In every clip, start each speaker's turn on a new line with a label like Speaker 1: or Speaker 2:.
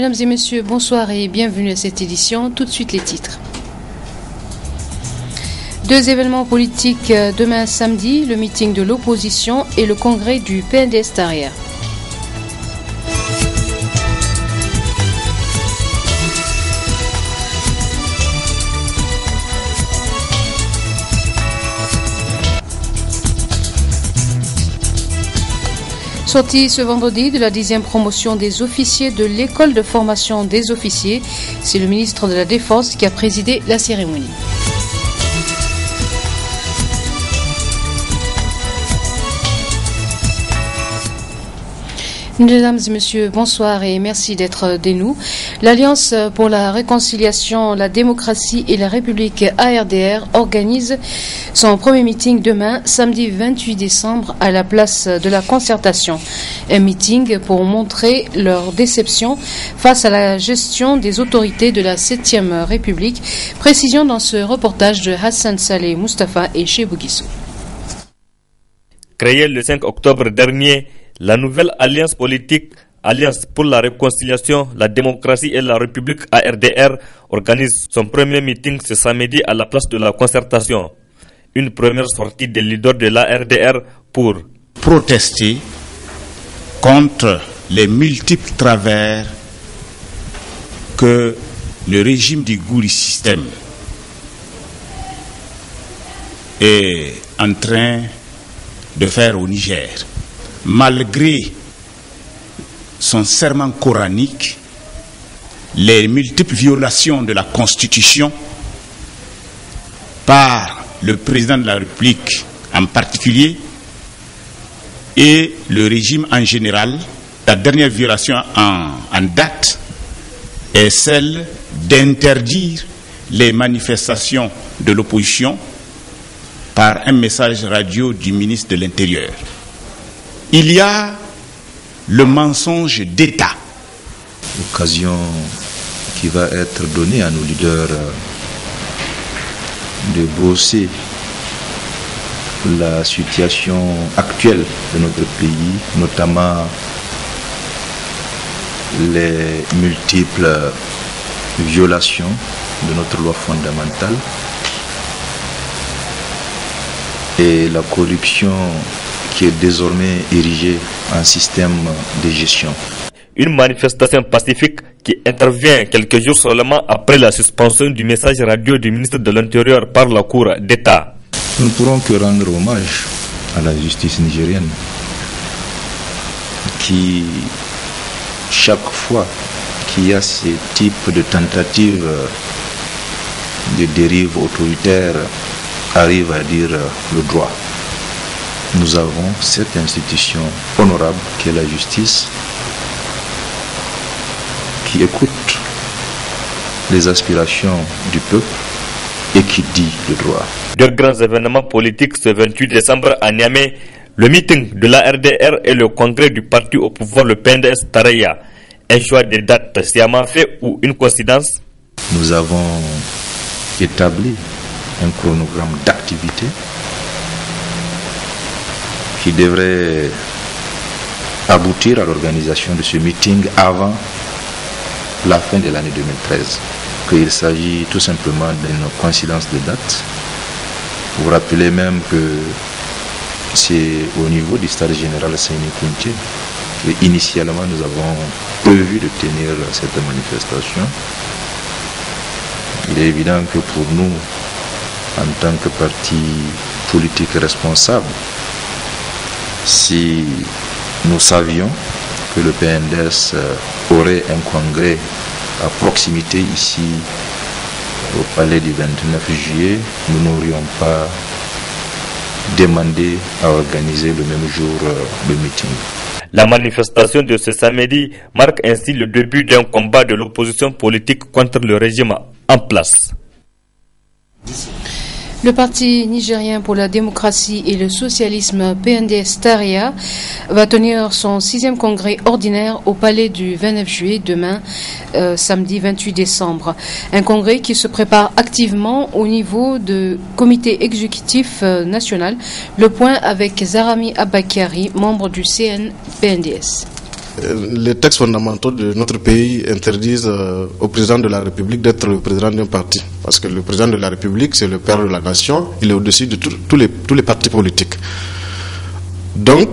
Speaker 1: Mesdames et messieurs, bonsoir et bienvenue à cette édition. Tout de suite les titres. 2 événements politiques demain samedi, le meeting de l'opposition et le congrès du PNDS Taria. Sortie ce vendredi de la 10e promotion des officiers de l'école de formation des officiers, c'est le ministre de la Défense qui a présidé la cérémonie. Mesdames et messieurs, bonsoir et merci d'être des nous. L'Alliance pour la réconciliation, la démocratie et la République ARDR organise son premier meeting demain, samedi 28 décembre, à la place de la Concertation. Un meeting pour montrer leur déception face à la gestion des autorités de la 7e République. Précision dans ce reportage de Hassan Saleh Mustafa et Chebou Guissou.
Speaker 2: Créée le 5 octobre dernier, la nouvelle alliance politique, Alliance pour la réconciliation, la démocratie et la République ARDR, organise son premier meeting ce samedi à la place de la Concertation. Une première sortie des leaders de l'ARDR pour
Speaker 3: protester contre les multiples travers que le régime du Gouri système est en train de faire au Niger. Malgré son serment coranique, les multiples violations de la Constitution par le président de la République en particulier et le régime en général, la dernière violation en date est celle d'interdire les manifestations de l'opposition par un message radio du ministre de l'Intérieur. Il y a le mensonge d'État.
Speaker 4: Occasion qui va être donnée à nos leaders de brosser la situation actuelle de notre pays, notamment les multiples violations de notre loi fondamentale et la corruption qui est désormais érigée en système de gestion.
Speaker 2: Une manifestation pacifique qui intervient quelques jours seulement après la suspension du message radio du ministre de l'Intérieur par la Cour d'État.
Speaker 4: Nous ne pourrons que rendre hommage à la justice nigérienne qui, chaque fois qu'il y a ce type de tentative de dérive autoritaire, arrive à dire le droit. Nous avons cette institution honorable qui est la justice, qui écoute les aspirations du peuple et qui dit le droit.
Speaker 2: 2 grands événements politiques ce 28 décembre à Niamey, le meeting de la RDR et le congrès du parti au pouvoir, le PNDS Taria. Un choix de date sciemment fait ou une coïncidence?
Speaker 4: Nous avons établi un chronogramme d'activité qui devrait aboutir à l'organisation de ce meeting avant la fin de l'année 2013. Qu'il s'agit tout simplement d'une coïncidence de date. Vous vous rappelez même que c'est au niveau du stade général Saint-Nicolas que initialement nous avons prévu de tenir cette manifestation. Il est évident que pour nous, en tant que parti politique responsable, si nous savions que le PNDS aurait un congrès à proximité ici au palais du 29 juillet, nous n'aurions pas demandé à organiser le même jour le meeting.
Speaker 2: La manifestation de ce samedi marque ainsi le début d'un combat de l'opposition politique contre le régime en place.
Speaker 1: Le Parti nigérien pour la démocratie et le socialisme PNDS Taria va tenir son 6e congrès ordinaire au palais du 29 juillet demain, samedi 28 décembre. Un congrès qui se prépare activement au niveau du comité exécutif national. Le point avec Zarami Abakari, membre du CN PNDS.
Speaker 5: les textes fondamentaux de notre pays interdisent au président de la République d'être le président d'un parti. Parce que le président de la République, c'est le père de la nation, il est au-dessus de tous les partis politiques. Donc,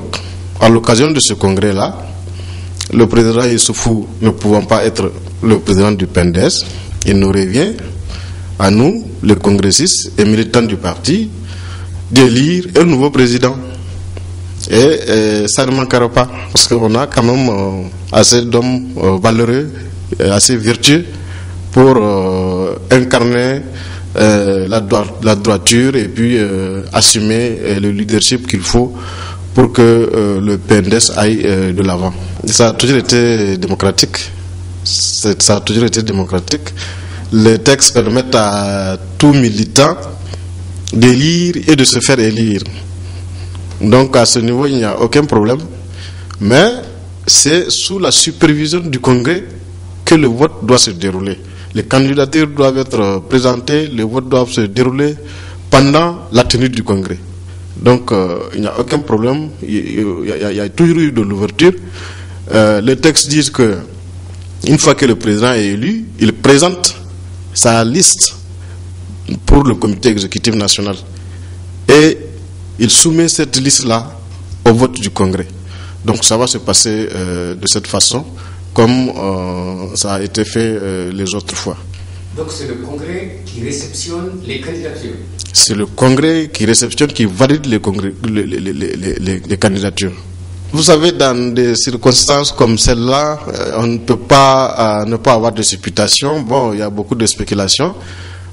Speaker 5: à l'occasion de ce congrès-là, le président Issoufou ne pouvant pas être le président du PNDES, il nous revient à nous, les congressistes et militants du parti, d'élire un nouveau président. Et ça ne manquera pas, parce qu'on a quand même assez d'hommes valeureux, assez vertueux pour incarner la droiture et puis assumer le leadership qu'il faut pour que le PNDES aille de l'avant. Ça a toujours été démocratique. Les textes permettent à tout militant d'élire et de se faire élire. Donc à ce niveau, il n'y a aucun problème. Mais c'est sous la supervision du Congrès que le vote doit se dérouler. Les candidatures doivent être présentées, les votes doivent se dérouler pendant la tenue du Congrès. Donc il n'y a aucun problème, il y a toujours eu de l'ouverture. Les textes disent que une fois que le président est élu, il présente sa liste pour le comité exécutif national. Et il soumet cette liste-là au vote du Congrès. Donc ça va se passer de cette façon, comme ça a été fait les autres fois.
Speaker 6: Donc c'est le Congrès qui réceptionne les candidatures.
Speaker 5: C'est le Congrès qui réceptionne, qui valide les candidatures. Vous savez, dans des circonstances comme celle-là, on ne peut pas ne pas avoir de supputation. Bon, il y a beaucoup de spéculations.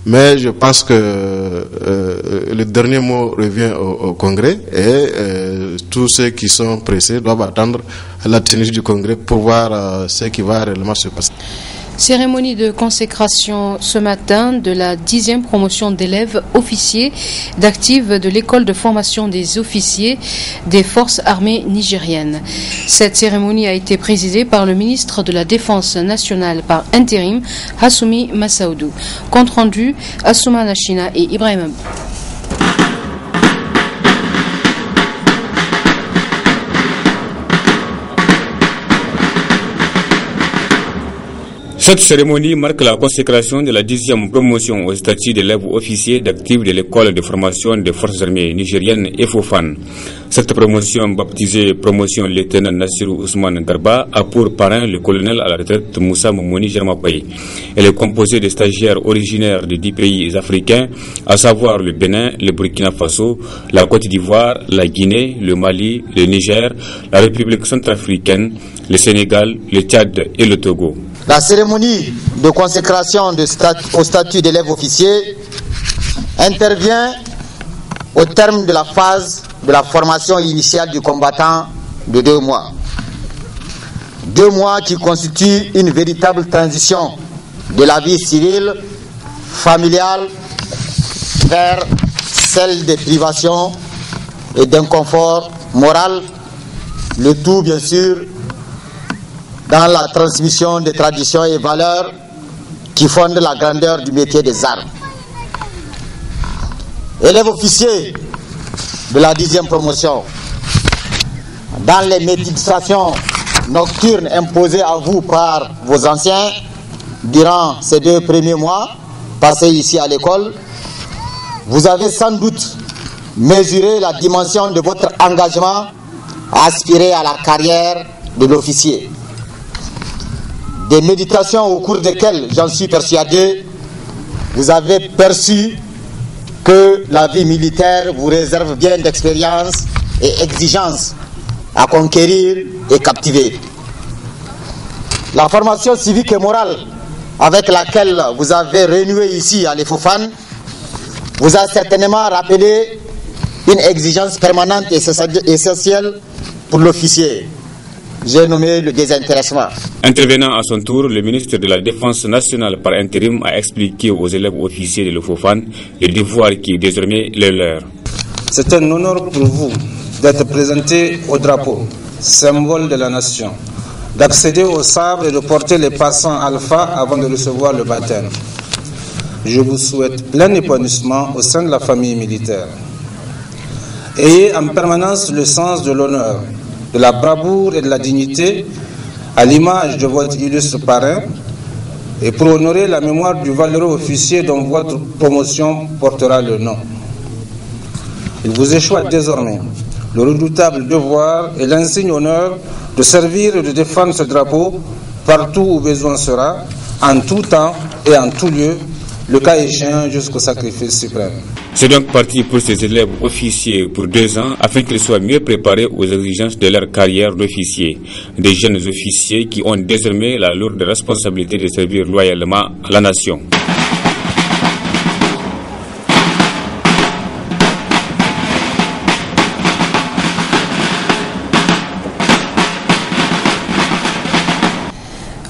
Speaker 5: Mais je pense que le dernier mot revient au Congrès et tous ceux qui sont pressés doivent attendre la tenue du Congrès pour voir ce qui va réellement se passer.
Speaker 1: Cérémonie de consécration ce matin de la 10e promotion d'élèves officiers d'actifs de l'école de formation des officiers des forces armées nigériennes. Cette cérémonie a été présidée par le ministre de la Défense nationale par intérim, Hassoumi Massaoudou. Compte rendu, Assouma Nachina et Ibrahim.
Speaker 7: Cette cérémonie marque la consécration de la 10e promotion au statut d'élève officier d'actif de l'école de formation des forces armées nigériennes EFOFAN. Cette promotion, baptisée promotion lieutenant Nassirou Ousmane Garba, a pour parrain le colonel à la retraite Moussa Moumouni Germapaye. Elle est composée de stagiaires originaires de 10 pays africains, à savoir le Bénin, le Burkina Faso, la Côte d'Ivoire, la Guinée, le Mali, le Niger, la République centrafricaine, le Sénégal, le Tchad et le Togo.
Speaker 8: La cérémonie de consécration au statut d'élève officier intervient au terme de la phase de la formation initiale du combattant de 2 mois. 2 mois qui constituent une véritable transition de la vie civile, familiale, vers celle des privations et d'inconfort moral, le tout bien sûr dans la transmission des traditions et valeurs qui fondent la grandeur du métier des armes. Élèves officiers de la 10e promotion, dans les méditations nocturnes imposées à vous par vos anciens durant ces 2 premiers mois passés ici à l'école, vous avez sans doute mesuré la dimension de votre engagement à aspirer à la carrière de l'officier. Des méditations au cours desquelles, j'en suis persuadé, vous avez perçu que la vie militaire vous réserve bien d'expérience et exigences à conquérir et captiver. La formation civique et morale avec laquelle vous avez renoué ici à l'EFOFAN vous a certainement rappelé une exigence permanente et essentielle pour l'officier. J'ai nommé le désintéressement.
Speaker 7: Intervenant à son tour, le ministre de la Défense nationale par intérim a expliqué aux élèves officiers de l'EFOFAN le devoir qui est désormais le leur.
Speaker 9: C'est un honneur pour vous d'être présenté au drapeau, symbole de la nation, d'accéder au sabre et de porter les passants alpha avant de recevoir le baptême. Je vous souhaite plein épanouissement au sein de la famille militaire. Ayez en permanence le sens de l'honneur, de la bravoure et de la dignité à l'image de votre illustre parrain, et pour honorer la mémoire du valeureux officier dont votre promotion portera le nom. Il vous échoit désormais le redoutable devoir et l'insigne honneur de servir et de défendre ce drapeau partout où besoin sera, en tout temps et en tout lieu, le cas échéant jusqu'au sacrifice suprême.
Speaker 7: C'est donc parti pour ces élèves officiers pour 2 ans afin qu'ils soient mieux préparés aux exigences de leur carrière d'officier. Des jeunes officiers qui ont désormais la lourde responsabilité de servir loyalement à la nation.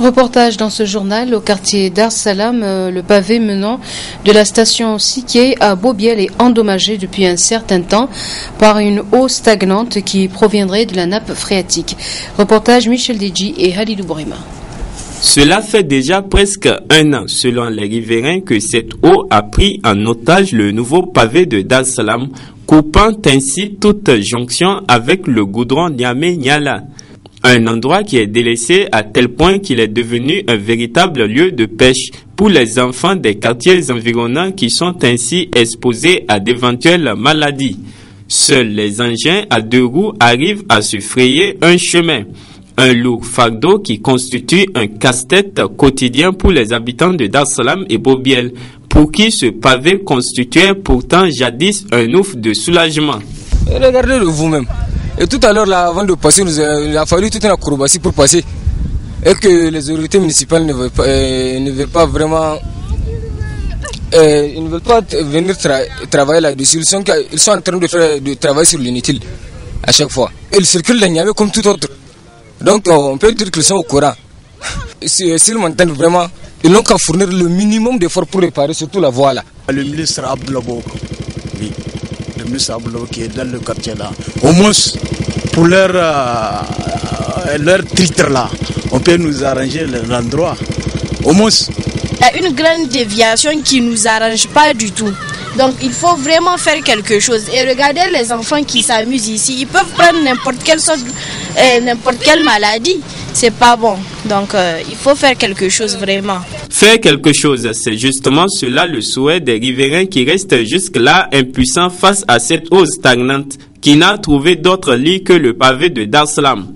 Speaker 1: Reportage dans ce journal au quartier Dar Salam, le pavé menant de la station Siké à Bobiel est endommagé depuis un certain temps par une eau stagnante qui proviendrait de la nappe phréatique. Reportage Michel Deji et Halidou Bourima.
Speaker 10: Cela fait déjà presque 1 an, selon les riverains, que cette eau a pris en otage le nouveau pavé de Dar Salam, coupant ainsi toute jonction avec le goudron Niamey-Niala. Un endroit qui est délaissé à tel point qu'il est devenu un véritable lieu de pêche pour les enfants des quartiers environnants qui sont ainsi exposés à d'éventuelles maladies. Seuls les engins à 2 roues arrivent à se frayer un chemin. Un lourd fardeau qui constitue un casse-tête quotidien pour les habitants de Dar Salam et Bobiel, pour qui ce pavé constituait pourtant jadis un ouf de soulagement.
Speaker 11: Regardez-le vous-même. Et tout à l'heure, là, avant de passer, il a fallu toute une acrobatie pour passer. Et que les autorités municipales ne veulent pas vraiment... ils ne veulent pas venir travailler là-dessus. Ils sont en train de travailler sur l'inutile à chaque fois. Ils circulent dans Niamey comme tout autre. Donc on peut dire qu'ils sont au courant. S'ils m'entendent vraiment, ils n'ont qu'à fournir le minimum d'efforts pour réparer surtout la voie là.
Speaker 12: Le ministre Abdoulabo, oui. Le ministre Abdoulabo qui est dans le quartier là. Au moins, pour leur titre là, on peut nous arranger l'endroit. Au moins.
Speaker 13: Il y a une grande déviation qui ne nous arrange pas du tout. Donc il faut vraiment faire quelque chose. Et regardez les enfants qui s'amusent ici. Ils peuvent prendre n'importe quelle maladie. C'est pas bon. Donc il faut faire quelque chose vraiment.
Speaker 10: Faire quelque chose, c'est justement cela le souhait des riverains qui restent jusque-là impuissants face à cette eau stagnante qui n'a trouvé d'autre lit que le pavé de Dar Salam.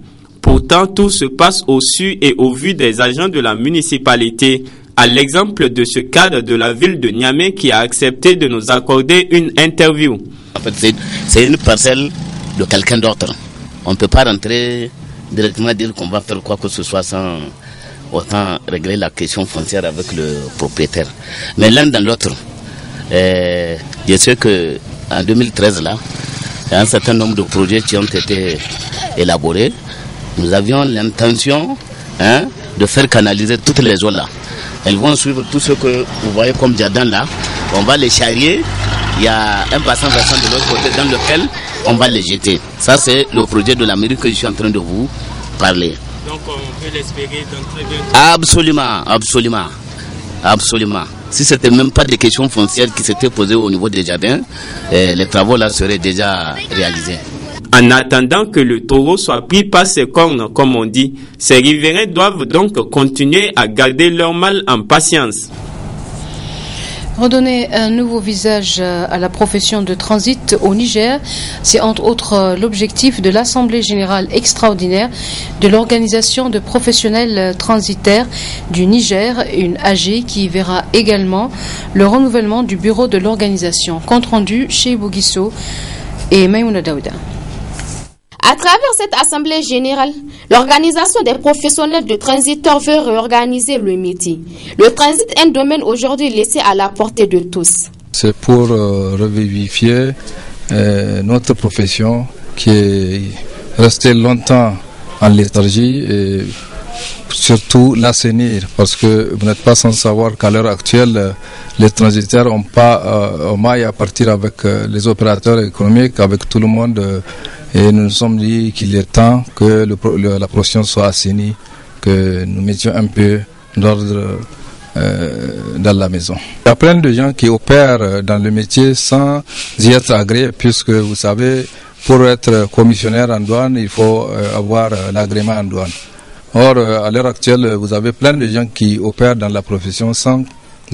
Speaker 10: Pourtant, tout se passe au su et au vu des agents de la municipalité, à l'exemple de ce cadre de la ville de Niamey qui a accepté de nous accorder une interview.
Speaker 14: En fait, c'est une parcelle de quelqu'un d'autre. On ne peut pas rentrer directement dire qu'on va faire quoi que ce soit sans autant régler la question foncière avec le propriétaire. Mais l'un dans l'autre, je sais qu'en 2013, là, il y a un certain nombre de projets qui ont été élaborés. Nous avions l'intention de faire canaliser toutes les eaux là. Elles vont suivre tout ce que vous voyez comme jardin là. On va les charrier. Il y a un bassin versant de l'autre côté dans lequel on va les jeter. Ça, c'est le projet de la mairie que je suis en train de vous parler.
Speaker 10: Donc, on peut l'espérer dans très bientôt.
Speaker 14: Absolument, absolument, absolument. Si ce n'était même pas des questions foncières qui s'étaient posées au niveau des jardins, les travaux là seraient déjà réalisés.
Speaker 10: En attendant que le taureau soit pris par ses cornes, comme on dit, ces riverains doivent donc continuer à garder leur mal en patience.
Speaker 1: Redonner un nouveau visage à la profession de transit au Niger, c'est entre autres l'objectif de l'Assemblée générale extraordinaire de l'Organisation de professionnels transitaires du Niger, une AG qui verra également le renouvellement du bureau de l'organisation. Compte rendu chez Bouguisso et Maïmouna Daouda.
Speaker 15: À travers cette assemblée générale, l'organisation des professionnels de transiteurs veut réorganiser le métier. Le transit est un domaine aujourd'hui laissé à la portée de tous.
Speaker 16: C'est pour revivifier notre profession qui est restée longtemps en léthargie et surtout l'assainir, parce que vous n'êtes pas sans savoir qu'à l'heure actuelle, les transitaires ont pas maille à partir avec les opérateurs économiques, avec tout le monde. Et nous nous sommes dit qu'il est temps que la profession soit assainie, que nous mettions un peu d'ordre dans la maison. Il y a plein de gens qui opèrent dans le métier sans y être agréés, puisque vous savez, pour être commissionnaire en douane, il faut avoir l'agrément en douane. Or, à l'heure actuelle, vous avez plein de gens qui opèrent dans la profession sans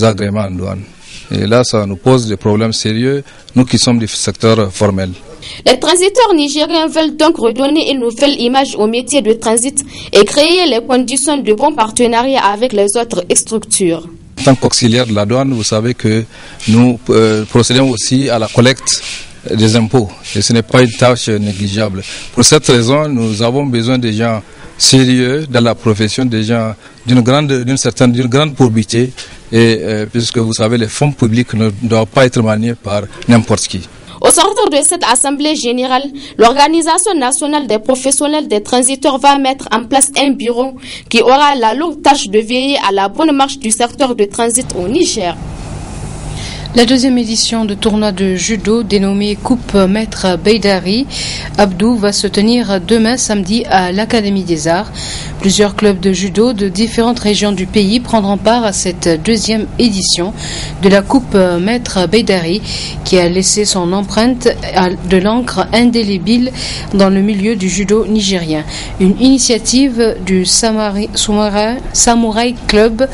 Speaker 16: agrément en douane. Et là, ça nous pose des problèmes sérieux, nous qui sommes du secteur formel.
Speaker 15: Les transiteurs nigériens veulent donc redonner une nouvelle image au métier de transit et créer les conditions de bon partenariat avec les autres structures.
Speaker 16: En tant qu'auxiliaire de la douane, vous savez que nous procédons aussi à la collecte des impôts et ce n'est pas une tâche négligeable. Pour cette raison, nous avons besoin de gens sérieux dans la profession, des gens d'une grande probité et puisque vous savez, les fonds publics ne doivent pas être maniés par n'importe qui.
Speaker 15: Au sortir de cette assemblée générale, l'Organisation nationale des professionnels des transiteurs va mettre en place un bureau qui aura la lourde tâche de veiller à la bonne marche du secteur de transit au Niger.
Speaker 1: La deuxième édition de tournoi de judo dénommée Coupe Maître Beidari Abdou va se tenir demain samedi à l'Académie des Arts. Plusieurs clubs de judo de différentes régions du pays prendront part à cette deuxième édition de la Coupe Maître Beidari qui a laissé son empreinte de l'encre indélébile dans le milieu du judo nigérien. Une initiative du Samouraï Club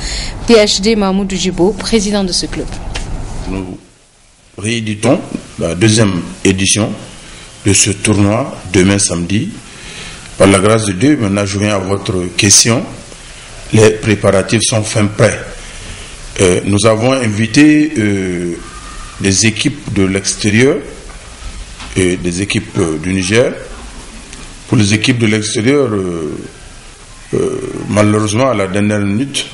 Speaker 1: PhD Mahmoud Djibo, président de ce club.
Speaker 17: Nous rééditons la deuxième édition de ce tournoi demain samedi. Par la grâce de Dieu, maintenant je viens à votre question. Les préparatifs sont fin prêts. Nous avons invité des équipes de l'extérieur et des équipes du Niger. Pour les équipes de l'extérieur, malheureusement à la dernière minute,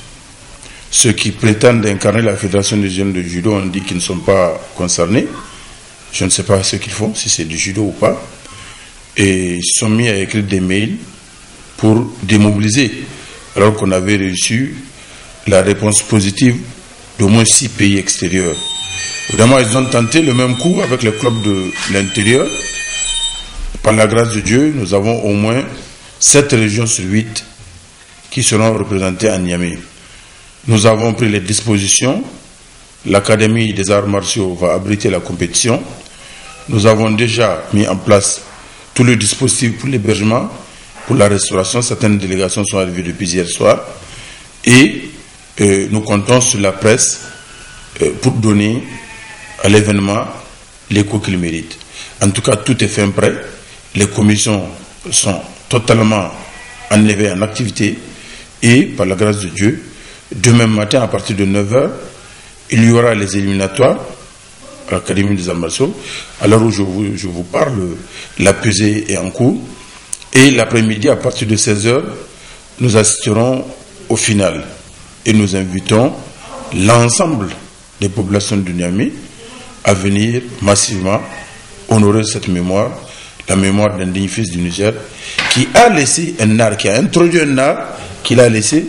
Speaker 17: ceux qui prétendent incarner la Fédération nigérienne de judo ont dit qu'ils ne sont pas concernés. Je ne sais pas ce qu'ils font, si c'est du judo ou pas. Et ils se sont mis à écrire des mails pour démobiliser, alors qu'on avait reçu la réponse positive d'au moins 6 pays extérieurs. Vraiment, ils ont tenté le même coup avec les clubs de l'intérieur. Par la grâce de Dieu, nous avons au moins 7 régions sur 8 qui seront représentées à Niamey. Nous avons pris les dispositions. L'Académie des arts martiaux va abriter la compétition. Nous avons déjà mis en place tout le dispositif pour l'hébergement, pour la restauration. Certaines délégations sont arrivées depuis hier soir. Et nous comptons sur la presse pour donner à l'événement l'écho qu'il mérite. En tout cas, tout est fin prêt. Les commissions sont totalement enlevées en activité. Et par la grâce de Dieu, demain matin, à partir de 9h, il y aura les éliminatoires à l'Académie des arts martiaux. À l'heure où je vous parle, la pesée est en cours. Et l'après-midi, à partir de 16h, nous assisterons au final. Et nous invitons l'ensemble des populations du Niamey à venir massivement honorer cette mémoire, la mémoire d'un digne fils du Niger, qui a laissé un art, qui a introduit un art qu'il a laissé,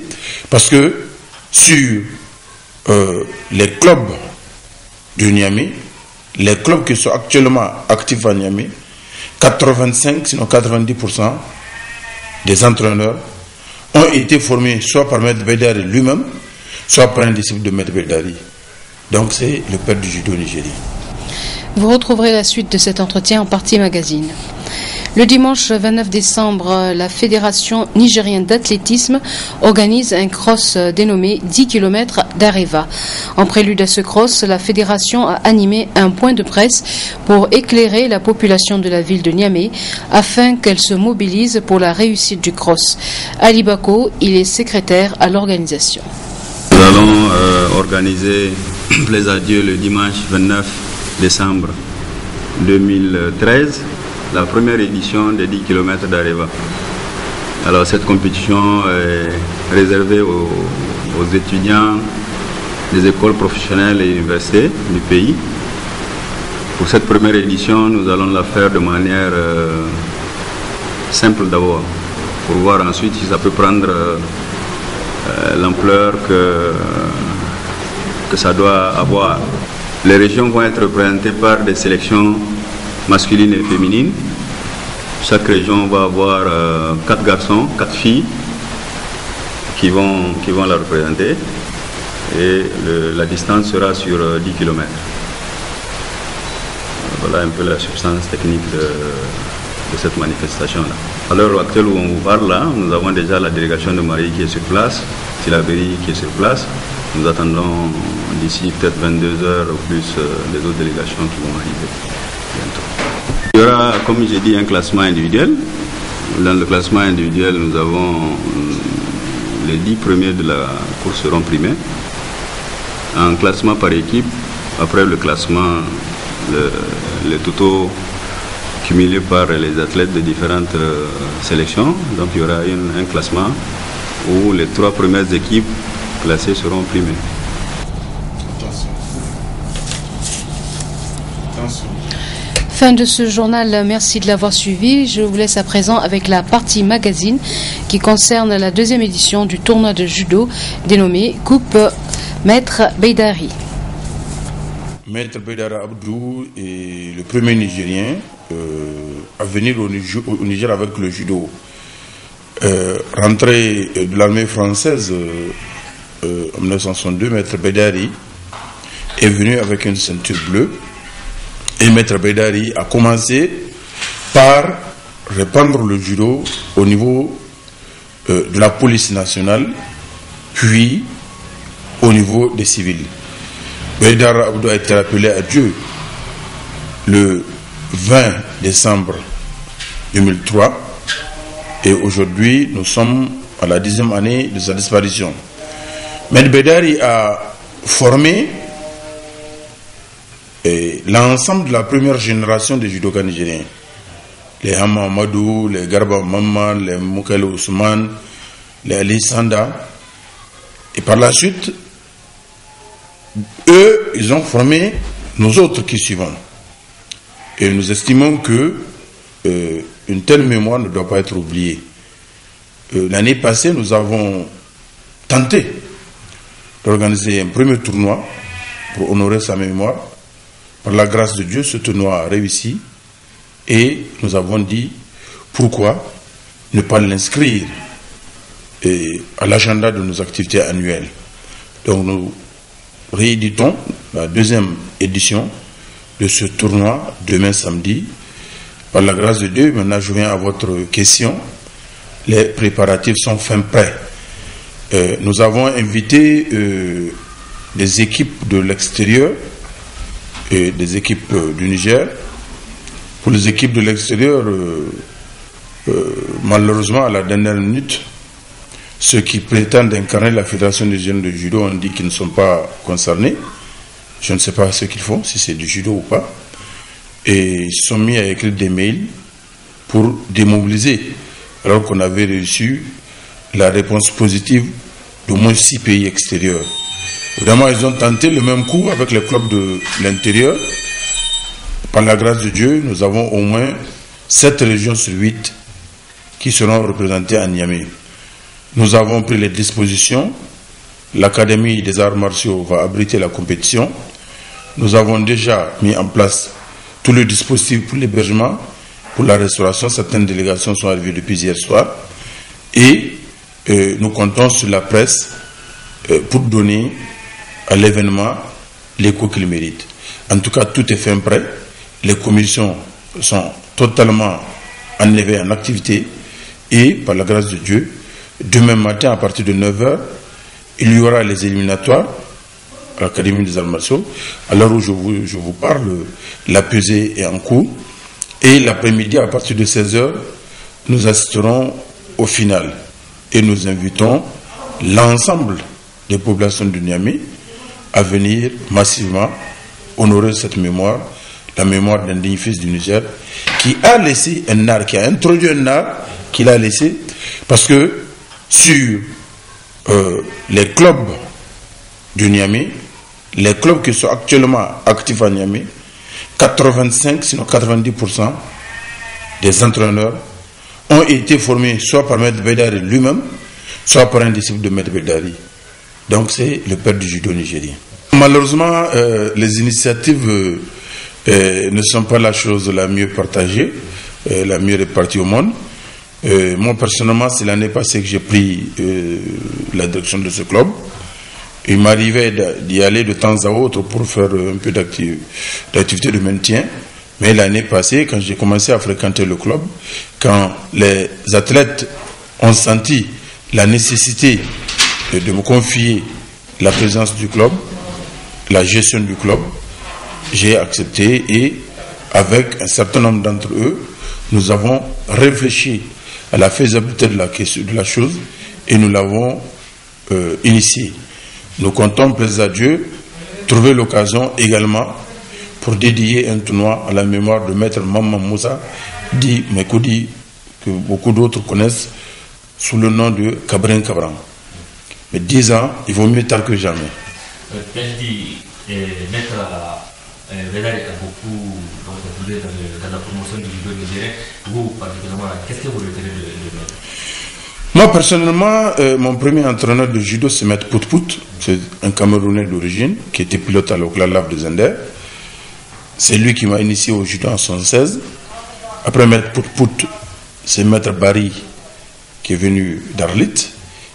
Speaker 17: parce que sur les clubs du Niamey, les clubs qui sont actuellement actifs à Niamey, 85, sinon 90% des entraîneurs ont été formés soit par Maître Beidari lui-même, soit par un disciple de Maître Beidari. Donc c'est le père du judo nigérien.
Speaker 1: Vous retrouverez la suite de cet entretien en partie magazine. Le dimanche 29 décembre, la Fédération nigérienne d'athlétisme organise un cross dénommé 10 km d'Areva. En prélude à ce cross, la Fédération a animé un point de presse pour éclairer la population de la ville de Niamey afin qu'elle se mobilise pour la réussite du cross. Ali Bako, il est secrétaire à l'organisation.
Speaker 18: Nous allons organiser, plaise à Dieu, le dimanche 29 décembre 2013, la première édition des 10 km d'Areva. Alors cette compétition est réservée aux étudiants des écoles professionnelles et universités du pays. Pour cette première édition, nous allons la faire de manière simple d'abord, pour voir ensuite si ça peut prendre l'ampleur que ça doit avoir. Les régions vont être représentées par des sélections masculines et féminines. Chaque région va avoir 4 garçons, 4 filles qui vont la représenter. Et la distance sera sur 10 km. Voilà un peu la substance technique de cette manifestation-là. À l'heure actuelle où on vous parle là, nous avons déjà la délégation de Marie qui est sur place, Tilaberi qui est sur place. Nous attendons d'ici peut-être 22 heures ou plus les autres délégations qui vont arriver bientôt. Il y aura, comme j'ai dit, un classement individuel. Dans le classement individuel, nous avons les 10 premiers de la course seront primés. Un classement par équipe, après le classement, le totaux cumulé par les athlètes de différentes sélections. Donc il y aura un classement où les 3 premières équipes classées seront primées.
Speaker 1: Fin de ce journal, merci de l'avoir suivi. Je vous laisse à présent avec la partie magazine qui concerne la 2e édition du tournoi de judo dénommé Coupe Maître Beidari.
Speaker 17: Maître Beidari Abdou est le premier Nigérien à venir au Niger avec le judo. Rentré de l'armée française en 1962, Maître Beidari est venu avec une ceinture bleue. Et Maître Beidari a commencé par répandre le judo au niveau de la police nationale, puis au niveau des civils. Beidari Abdou a été appelé à Dieu le 20 décembre 2003 et aujourd'hui nous sommes à la 10e année de sa disparition. Maître Beidari a formé l'ensemble de la première génération des judokas nigériens. Les Hama Amadou, les Garba Maman, les Moukele Ousmane, les Ali Sanda. Et par la suite, eux, ils ont formé nous autres qui suivons. Et nous estimons que une telle mémoire ne doit pas être oubliée. L'année passée, nous avons tenté d'organiser un premier tournoi pour honorer sa mémoire. Par la grâce de Dieu, ce tournoi a réussi et nous avons dit pourquoi ne pas l'inscrire à l'agenda de nos activités annuelles. Donc nous rééditons la 2e édition de ce tournoi demain samedi. Par la grâce de Dieu, maintenant je viens à votre question. Les préparatifs sont fin prêts. Nous avons invité des équipes de l'extérieur et des équipes du Niger. Pour les équipes de l'extérieur, malheureusement, à la dernière minute, ceux qui prétendent incarner la Fédération nigérienne de judo ont dit qu'ils ne sont pas concernés. Je ne sais pas ce qu'ils font, si c'est du judo ou pas. Et ils se sont mis à écrire des mails pour démobiliser, alors qu'on avait reçu la réponse positive d'au moins 6 pays extérieurs. Évidemment, ils ont tenté le même coup avec les clubs de l'intérieur. Par la grâce de Dieu, nous avons au moins 7 régions sur 8 qui seront représentées à Niamey. Nous avons pris les dispositions. L'Académie des arts martiaux va abriter la compétition. Nous avons déjà mis en place tout le dispositif pour l'hébergement, pour la restauration. Certaines délégations sont arrivées depuis hier soir. Et nous comptons sur la presse pour donner à l'événement l'écho qu'il mérite. En tout cas, tout est fin prêt. Les commissions sont totalement enlevées en activité. Et par la grâce de Dieu, demain matin, à partir de 9h, il y aura les éliminatoires à l'Académie des arts martiaux. À l'heure où je vous parle, la pesée est en cours. Et l'après-midi, à partir de 16h, nous assisterons au final. Et nous invitons l'ensemble des populations de Niamey à venir massivement honorer cette mémoire, la mémoire d'un digne fils du Niger, qui a laissé un art, qui a introduit un art qu'il a laissé, parce que sur les clubs du Niamey, les clubs qui sont actuellement actifs à Niamey, 85, sinon 90% des entraîneurs ont été formés soit par Maître Beidari lui-même, soit par un disciple de Maître Beidari. Donc c'est le père du judo nigérien. Malheureusement, les initiatives ne sont pas la chose la mieux partagée, la mieux répartie au monde. Moi personnellement, c'est l'année passée que j'ai pris la direction de ce club. Il m'arrivait d'y aller de temps à autre pour faire un peu d'activité de maintien. Mais l'année passée, quand j'ai commencé à fréquenter le club, quand les athlètes ont senti la nécessité de me confier la présence du club, la gestion du club, j'ai accepté et avec un certain nombre d'entre eux, nous avons réfléchi à la faisabilité de la chose et nous l'avons initié. Nous comptons, plaise à Dieu, trouver l'occasion également pour dédier un tournoi à la mémoire de Maître Maman Moussa, dit Mekoudi, que beaucoup d'autres connaissent sous le nom de Kabrin Kabran. Mais 10 ans, il vaut mieux tard que jamais.
Speaker 2: Maître Bédari a beaucoup contribué dans la promotion du judo nigérien. Vous, particulièrement, qu'est-ce que vous retenez de Maître?
Speaker 17: Moi, personnellement, mon premier entraîneur de judo, c'est Maître Pout-Pout. C'est un Camerounais d'origine qui était pilote à l'Oklalav de Zender. C'est lui qui m'a initié au judo en 1976. Après Maître Pout-Pout, c'est Maître Barry qui est venu d'Arlit,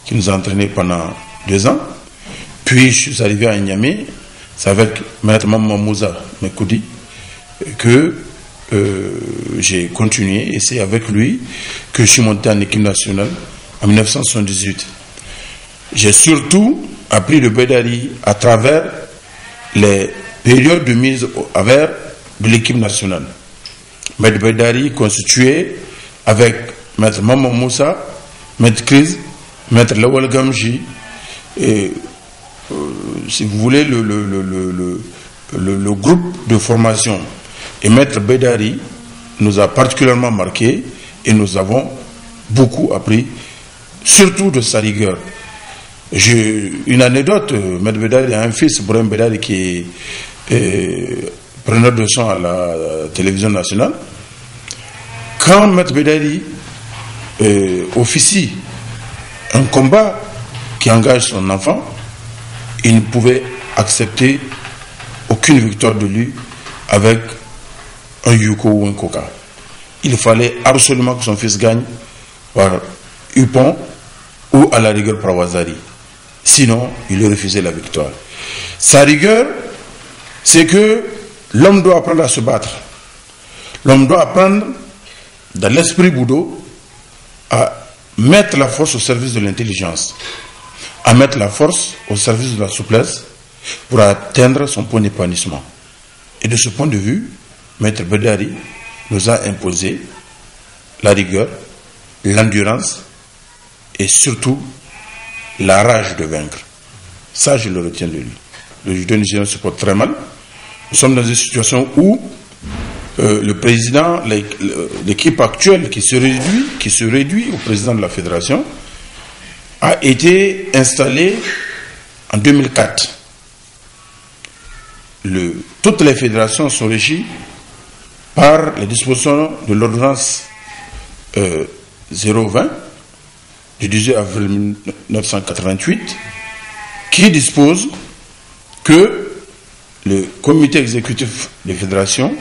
Speaker 17: qui nous a entraînés pendant 2 ans. Puis je suis arrivé à Niamey, c'est avec Maître Maman Moussa Mekoudi que j'ai continué, et c'est avec lui que je suis monté en équipe nationale en 1978. J'ai surtout appris le Bédari à travers les périodes de mise à vert de l'équipe nationale. Maître Bédari constitué avec Maître Maman Moussa, Maître Kriz, Maître Lawal Gamji, et si vous voulez le groupe de formation. Et Maître Bédari nous a particulièrement marqué et nous avons beaucoup appris, surtout de sa rigueur. J'ai une anecdote. Maître Bédari a un fils, Bourem Bédari, qui est preneur de son à la télévision nationale. Quand Maître Bédari officie un combat qui engage son enfant, il ne pouvait accepter aucune victoire de lui avec un yuko ou un coca. Il fallait absolument que son fils gagne par Upon ou à la rigueur par Wazari. Sinon, il lui refusait la victoire. Sa rigueur, c'est que l'homme doit apprendre à se battre. L'homme doit apprendre, dans l'esprit Bouddho, à mettre la force au service de l'intelligence, à mettre la force au service de la souplesse pour atteindre son point d'épanouissement. Et de ce point de vue, Maître Bédari nous a imposé la rigueur, l'endurance et surtout la rage de vaincre. Ça, je le retiens de lui. Le judo nigérien se porte très mal. Nous sommes dans une situation où le président, l'équipe actuelle qui se réduit au président de la fédération, a été installée en 2004. Toutes les fédérations sont régies par les dispositions de l'ordonnance 020 du 18 avril 1988 qui dispose que le comité exécutif des fédérations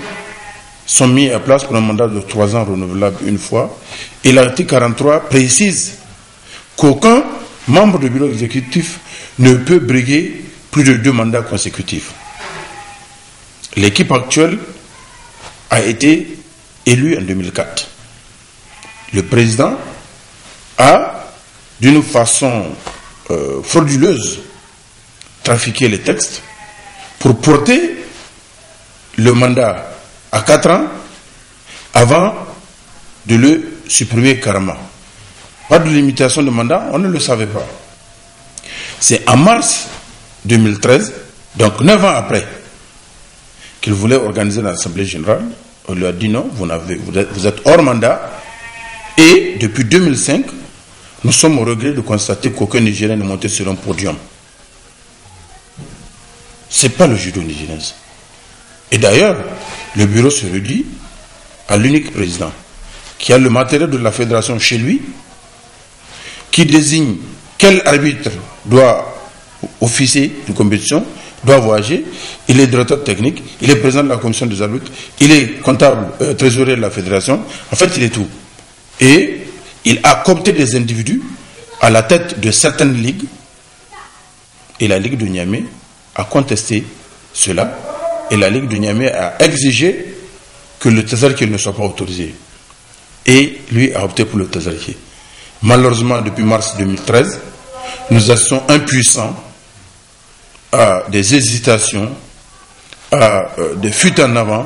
Speaker 17: sont mis à place pour un mandat de 3 ans renouvelable une fois, et l'article 43 précise qu'aucun membre du bureau exécutif ne peut briguer plus de 2 mandats consécutifs. L'équipe actuelle a été élue en 2004. Le président a, d'une façon frauduleuse, trafiqué les textes pour porter le mandat à 4 ans avant de le supprimer carrément. Pas de limitation de mandat, on ne le savait pas. C'est en mars 2013, donc 9 ans après, qu'il voulait organiser l'Assemblée générale. On lui a dit non, vous êtes hors mandat. Et depuis 2005, nous sommes au regret de constater qu'aucun Nigérien n'est monté sur un podium. Ce n'est pas le judo nigérien. Et d'ailleurs, le bureau se réduit à l'unique président qui a le matériel de la fédération chez lui, qui désigne quel arbitre doit officier une compétition, doit voyager, il est directeur technique, il est président de la commission des arbitres, il est comptable, trésorier de la fédération, en fait il est tout. Et il a coopté des individus à la tête de certaines ligues, et la Ligue de Niamey a contesté cela, et la Ligue de Niamey a exigé que le tazarki ne soit pas autorisé. Et lui a opté pour le tazarki. Malheureusement, depuis mars 2013, nous assistons impuissants à des hésitations, à des fuites en avant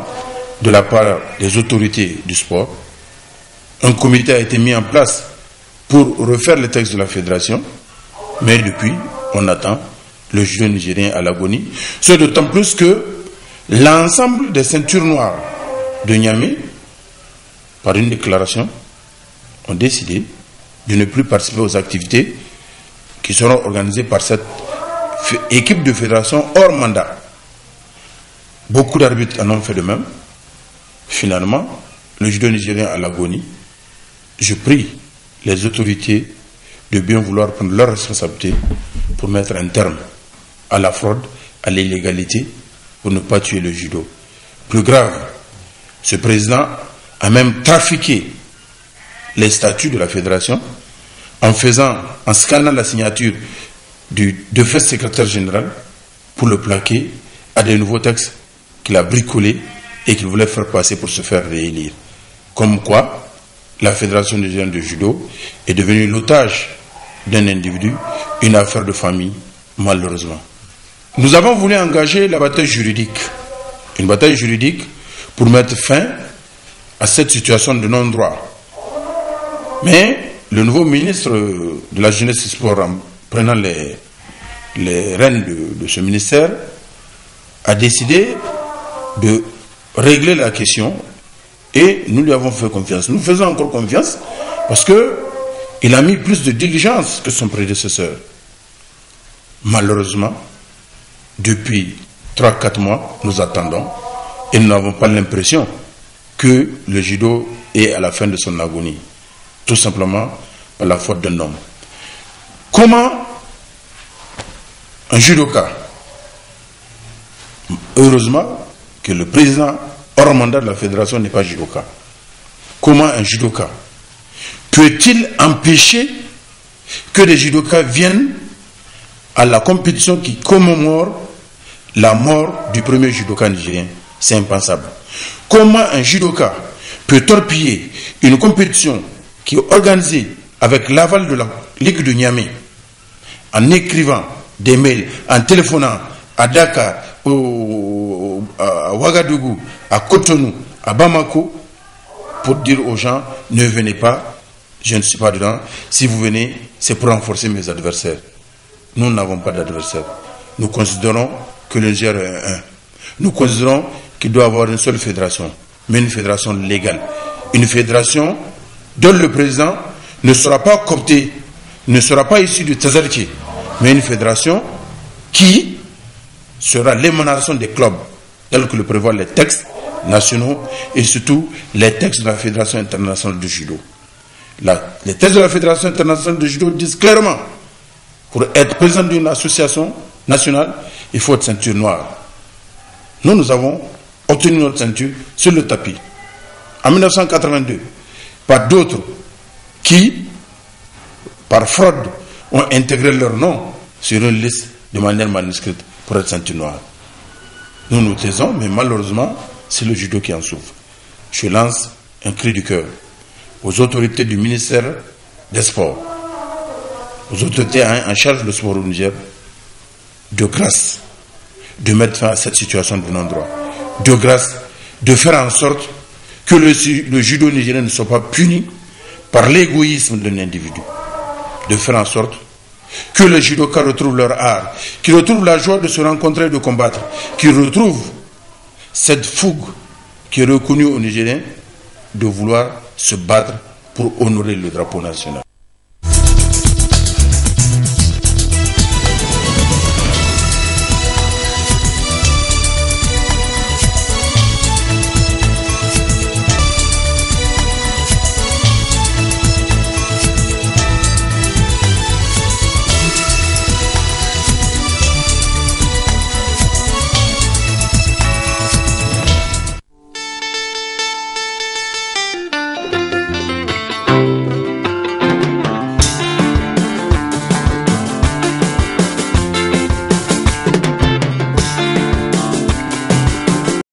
Speaker 17: de la part des autorités du sport. Un comité a été mis en place pour refaire les textes de la fédération, mais depuis, on attend le judo nigérien à l'agonie. C'est d'autant plus que l'ensemble des ceintures noires de Niamey, par une déclaration, ont décidé de ne plus participer aux activités qui seront organisées par cette équipe de fédération hors mandat. Beaucoup d'arbitres en ont fait de même. Finalement, le judo nigérien à l'agonie. Je prie les autorités de bien vouloir prendre leurs responsabilités pour mettre un terme à la fraude, à l'illégalité, pour ne pas tuer le judo. Plus grave, ce président a même trafiqué les statuts de la fédération en scannant la signature du défunt secrétaire général pour le plaquer à des nouveaux textes qu'il a bricolés et qu'il voulait faire passer pour se faire réélire. Comme quoi, la Fédération nigérienne de judo est devenue l'otage d'un individu, une affaire de famille, malheureusement. Nous avons voulu engager la bataille juridique, une bataille juridique pour mettre fin à cette situation de non-droit. Mais le nouveau ministre de la Jeunesse et du Sport, en prenant les rênes de ce ministère, a décidé de régler la question et nous lui avons fait confiance. Nous faisons encore confiance parce qu'il a mis plus de diligence que son prédécesseur. Malheureusement, depuis 3-4 mois, nous attendons et nous n'avons pas l'impression que le judo est à la fin de son agonie. Tout simplement par la faute d'un homme. Comment un judoka, heureusement que le président hors mandat de la fédération n'est pas judoka, comment un judoka peut-il empêcher que des judokas viennent à la compétition qui commémore la mort du premier judoka nigérien? C'est impensable. Comment un judoka peut torpiller une compétition qui est organisée avec l'aval de la Ligue de Niamey en écrivant des mails, en téléphonant à Dakar, à Ouagadougou, à Cotonou, à Bamako, pour dire aux gens, ne venez pas, je ne suis pas dedans, si vous venez, c'est pour renforcer mes adversaires. Nous n'avons pas d'adversaires. Nous considérons que le Niger est un. Nous considérons qu'il doit y avoir une seule fédération, mais une fédération légale. Une fédération dont le président ne sera pas coopté, ne sera pas issu du Tazarki, mais une fédération qui sera l'émanation des clubs, tels que le prévoient les textes nationaux et surtout les textes de la Fédération internationale de judo. Les textes de la Fédération internationale de judo disent clairement, pour être président d'une association nationale, il faut être ceinture noire. Nous avons obtenu notre ceinture sur le tapis. En 1982, par d'autres qui, par fraude, ont intégré leur nom sur une liste de manière manuscrite pour être ceinture noire. Nous nous taisons, mais malheureusement, c'est le judo qui en souffre. Je lance un cri du cœur aux autorités du ministère des Sports, aux autorités en charge du sport au Niger, de grâce, de mettre fin à cette situation de non-droit. De grâce, de faire en sorte que le judo nigérien ne soit pas puni par l'égoïsme d'un individu. De faire en sorte que les judokas retrouvent leur art, qu'ils retrouvent la joie de se rencontrer et de combattre, qu'ils retrouvent cette fougue qui est reconnue aux Nigériens de vouloir se battre pour honorer le drapeau national.